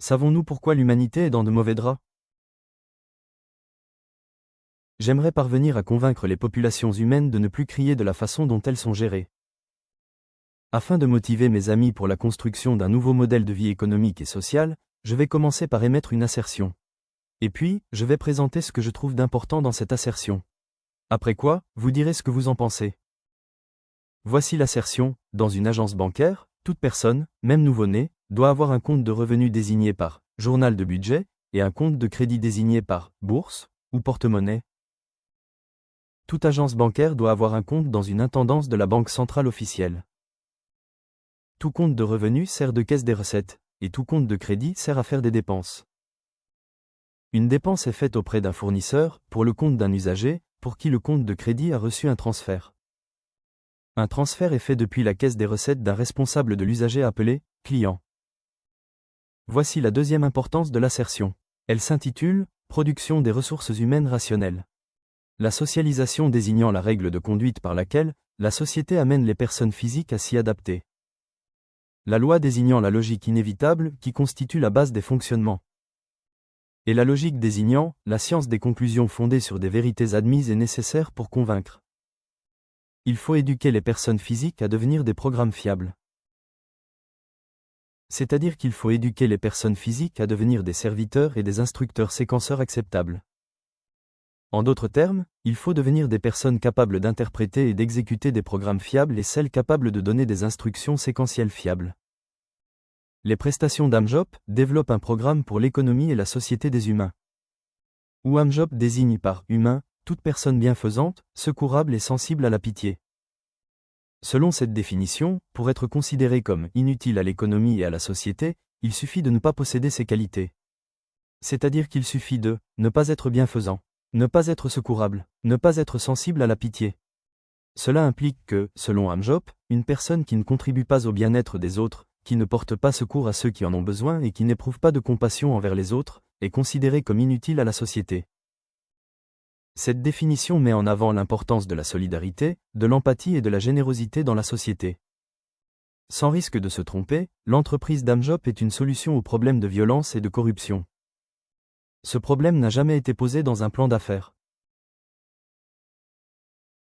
Savons-nous pourquoi l'humanité est dans de mauvais draps? J'aimerais parvenir à convaincre les populations humaines de ne plus crier de la façon dont elles sont gérées. Afin de motiver mes amis pour la construction d'un nouveau modèle de vie économique et social, je vais commencer par émettre une assertion. Et puis, je vais présenter ce que je trouve d'important dans cette assertion. Après quoi, vous direz ce que vous en pensez. Voici l'assertion: dans une agence bancaire, toute personne, même nouveau-né, doit avoir un compte de revenus désigné par journal de budget et un compte de crédit désigné par bourse ou porte-monnaie. Toute agence bancaire doit avoir un compte dans une intendance de la banque centrale officielle. Tout compte de revenus sert de caisse des recettes, et tout compte de crédit sert à faire des dépenses. Une dépense est faite auprès d'un fournisseur, pour le compte d'un usager, pour qui le compte de crédit a reçu un transfert. Un transfert est fait depuis la caisse des recettes d'un responsable de l'usager appelé client. Voici la deuxième importance de l'assertion. Elle s'intitule « Production des ressources humaines rationnelles ». La socialisation désignant la règle de conduite par laquelle la société amène les personnes physiques à s'y adapter. La loi désignant la logique inévitable qui constitue la base des fonctionnements. Et la logique désignant la science des conclusions fondées sur des vérités admises et nécessaires pour convaincre. Il faut éduquer les personnes physiques à devenir des programmes fiables. C'est-à-dire qu'il faut éduquer les personnes physiques à devenir des serviteurs et des instructeurs séquenceurs acceptables. En d'autres termes, il faut devenir des personnes capables d'interpréter et d'exécuter des programmes fiables et celles capables de donner des instructions séquentielles fiables. Les prestations d'Amjop développent un programme pour l'économie et la société des humains. Où Amjop désigne par humain toute personne bienfaisante, secourable et sensible à la pitié. Selon cette définition, pour être considéré comme inutile à l'économie et à la société, il suffit de ne pas posséder ces qualités. C'est-à-dire qu'il suffit de ne pas être bienfaisant, ne pas être secourable, ne pas être sensible à la pitié. Cela implique que, selon Amjop, une personne qui ne contribue pas au bien-être des autres, qui ne porte pas secours à ceux qui en ont besoin et qui n'éprouve pas de compassion envers les autres, est considérée comme inutile à la société. Cette définition met en avant l'importance de la solidarité, de l'empathie et de la générosité dans la société. Sans risque de se tromper, l'entreprise d'Amjop est une solution au problème de violence et de corruption. Ce problème n'a jamais été posé dans un plan d'affaires.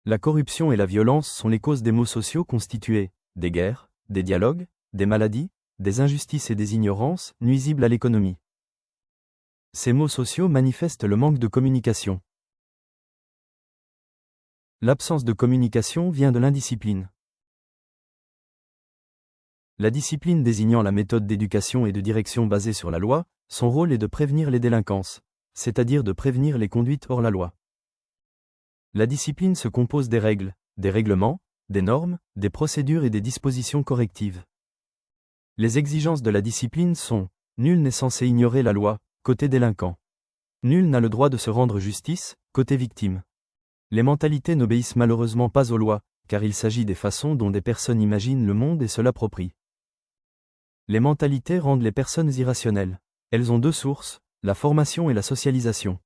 La corruption et la violence sont les causes des maux sociaux constitués des guerres, des dialogues, des maladies, des injustices et des ignorances, nuisibles à l'économie. Ces maux sociaux manifestent le manque de communication. L'absence de communication vient de l'indiscipline. La discipline désignant la méthode d'éducation et de direction basée sur la loi, son rôle est de prévenir les délinquances, c'est-à-dire de prévenir les conduites hors la loi. La discipline se compose des règles, des règlements, des normes, des procédures et des dispositions correctives. Les exigences de la discipline sont: nul n'est censé ignorer la loi, côté délinquant. Nul n'a le droit de se rendre justice, côté victime. Les mentalités n'obéissent malheureusement pas aux lois, car il s'agit des façons dont des personnes imaginent le monde et se l'approprient. Les mentalités rendent les personnes irrationnelles. Elles ont deux sources, la formation et la socialisation.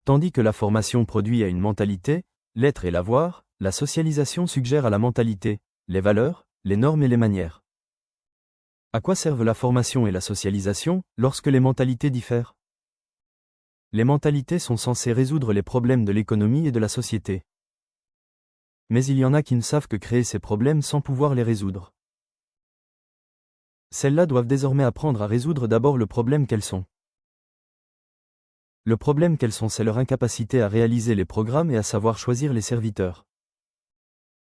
Tandis que la formation produit à une mentalité, l'être et l'avoir, la socialisation suggère à la mentalité, les valeurs, les normes et les manières. À quoi servent la formation et la socialisation, lorsque les mentalités diffèrent? Les mentalités sont censées résoudre les problèmes de l'économie et de la société. Mais il y en a qui ne savent que créer ces problèmes sans pouvoir les résoudre. Celles-là doivent désormais apprendre à résoudre d'abord le problème qu'elles sont. Le problème qu'elles sont, c'est leur incapacité à réaliser les programmes et à savoir choisir les serviteurs.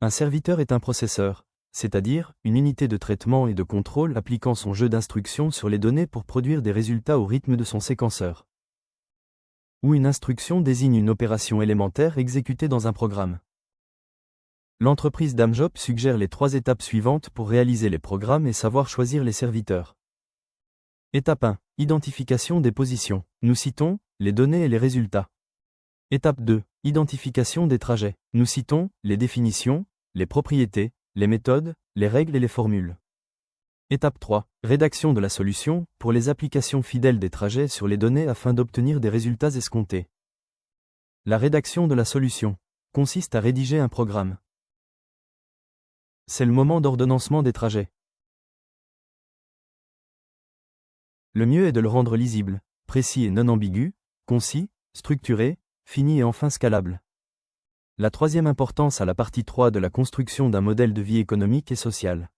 Un serviteur est un processeur, c'est-à-dire une unité de traitement et de contrôle appliquant son jeu d'instructions sur les données pour produire des résultats au rythme de son séquenceur. Ou une instruction désigne une opération élémentaire exécutée dans un programme. L'entreprise d'Amjop suggère les 3 étapes suivantes pour réaliser les programmes et savoir choisir les serviteurs. Étape 1. Identification des positions. Nous citons les données et les résultats. Étape 2. Identification des trajets. Nous citons les définitions, les propriétés, les méthodes, les règles et les formules. Étape 3. Rédaction de la solution, pour les applications fidèles des trajets sur les données afin d'obtenir des résultats escomptés. La rédaction de la solution consiste à rédiger un programme. C'est le moment d'ordonnancement des trajets. Le mieux est de le rendre lisible, précis et non ambigu, concis, structuré, fini et enfin scalable. La troisième importance à la partie 3 de la construction d'un modèle de vie économique et sociale.